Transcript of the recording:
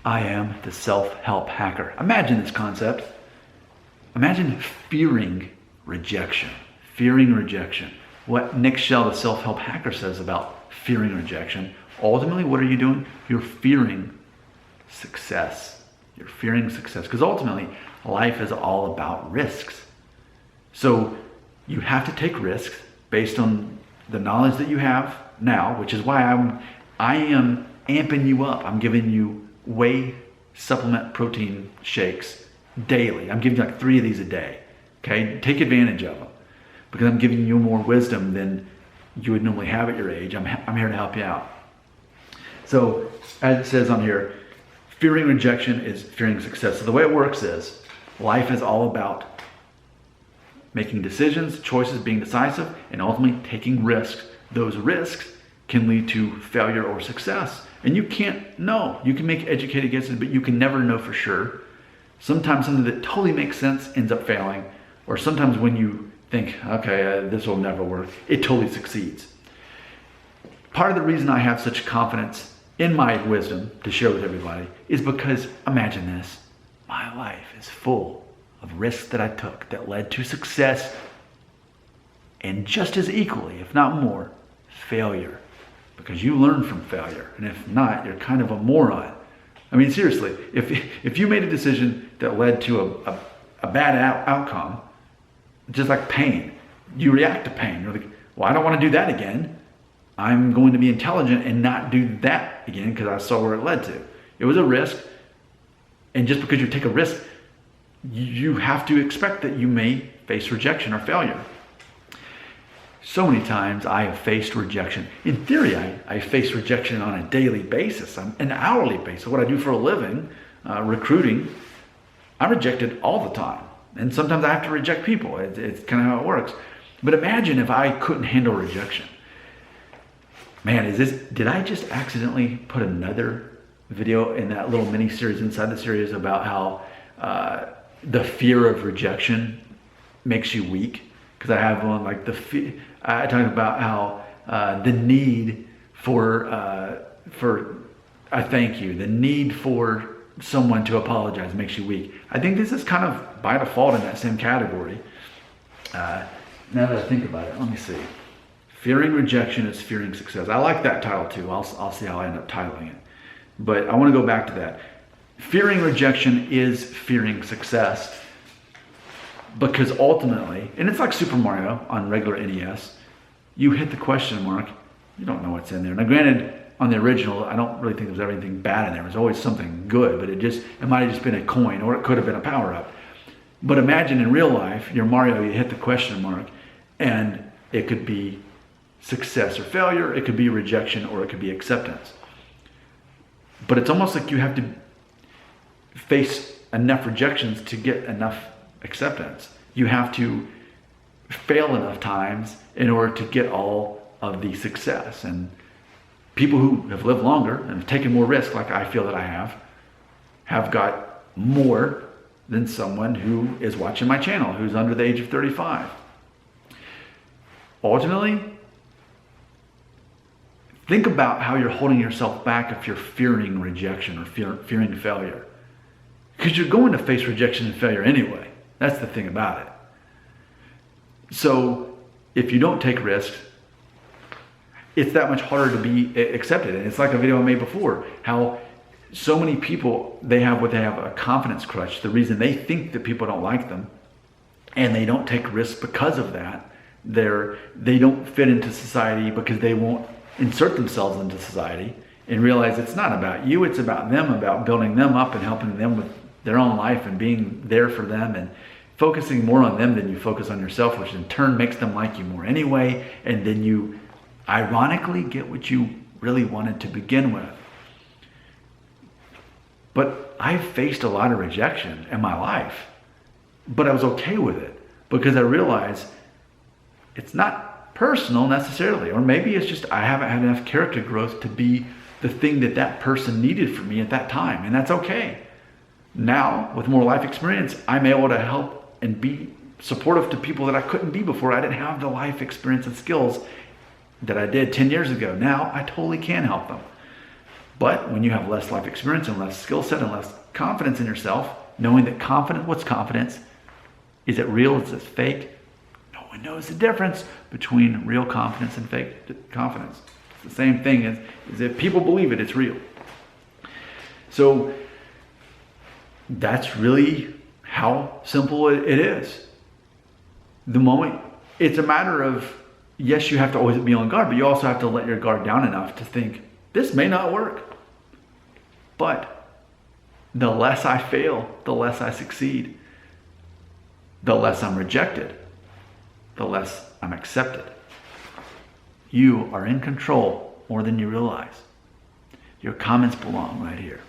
I am the self-help hacker. Imagine this concept. Imagine fearing rejection. Fearing rejection. What Nick Shell, the self-help hacker, says about fearing rejection. Ultimately, what are you doing? You're fearing success. You're fearing success. Because ultimately, life is all about risks. So you have to take risks based on the knowledge that you have now, which is why I am amping you up. I'm giving you whey supplement protein shakes daily. I'm giving you like 3 of these a day. Okay, take advantage of them because I'm giving you more wisdom than you would normally have at your age. I'm here to help you out. So as it says on here, fearing rejection is fearing success. So the way it works is life is all about making decisions, choices, being decisive, and ultimately taking risks. Those risks can lead to failure or success. And you can't know. You can make educated guesses, but you can never know for sure. Sometimes something that totally makes sense ends up failing. Or sometimes when you think, okay, this will never work, it totally succeeds. Part of the reason I have such confidence in my wisdom to share with everybody is because, imagine this, my life is full of risks that I took that led to success and just as equally, if not more, failure. Because you learn from failure. And if not, you're kind of a moron. I mean, seriously, if you made a decision that led to a bad outcome, just like pain, you react to pain. You're like, well, I don't want to do that again. I'm going to be intelligent and not do that again because I saw where it led to. It was a risk. And just because you take a risk, you have to expect that you may face rejection or failure. So many times I have faced rejection. In theory, I face rejection on a daily basis, an hourly basis. What I do for a living, recruiting, I'm rejected all the time. And sometimes I have to reject people. It's kind of how it works. But imagine if I couldn't handle rejection. Man, did I just accidentally put another video in that little mini series inside the series about how the fear of rejection makes you weak? Because I have one like I talk about how the need for I thank you, the need for someone to apologize makes you weak. I think this is kind of by default in that same category. Now that I think about it, let me see. Fearing rejection is fearing success. I like that title too. I'll see how I end up titling it. But I want to go back to that. Fearing rejection is fearing success. Because ultimately, and it's like Super Mario on regular NES, you hit the question mark, you don't know what's in there. Now granted, on the original, I don't really think there was anything bad in there. There was always something good, but it might have just been a coin, or it could have been a power-up. But imagine in real life, you're Mario, you hit the question mark, and it could be success or failure, it could be rejection, or it could be acceptance. But it's almost like you have to face enough rejections to get enough acceptance. You have to fail enough times in order to get all of the success. And people who have lived longer and have taken more risk, like I feel that I have got more than someone who is watching my channel, who's under the age of 35. Ultimately, think about how you're holding yourself back if you're fearing rejection or fearing failure. Because you're going to face rejection and failure anyway. That's the thing about it. So if you don't take risks, it's that much harder to be accepted. And it's like a video I made before, how so many people, they have a confidence crutch. The reason they think that people don't like them and they don't take risks because of that, they don't fit into society because they won't insert themselves into society and realize it's not about you, it's about them, about building them up and helping them with their own life and being there for them and focusing more on them than you focus on yourself, which in turn makes them like you more anyway, and then you ironically get what you really wanted to begin with. But I've faced a lot of rejection in my life, but I was okay with it because I realized it's not personal necessarily, or maybe it's just I haven't had enough character growth to be the thing that person needed from me at that time, and that's okay. Now, with more life experience, I'm able to help and be supportive to people that I couldn't be before. I didn't have the life experience and skills that I did 10 years ago. Now, I totally can help them. But when you have less life experience and less skill set and less confidence in yourself, knowing that what's confidence? Is it real? Is it fake? No one knows the difference between real confidence and fake confidence. It's the same thing as if people believe it, it's real. So that's really how simple it is. The moment, it's a matter of, yes, you have to always be on guard, but you also have to let your guard down enough to think, this may not work. But the less I fail, the less I succeed. The less I'm rejected, the less I'm accepted. You are in control more than you realize. Your comments belong right here.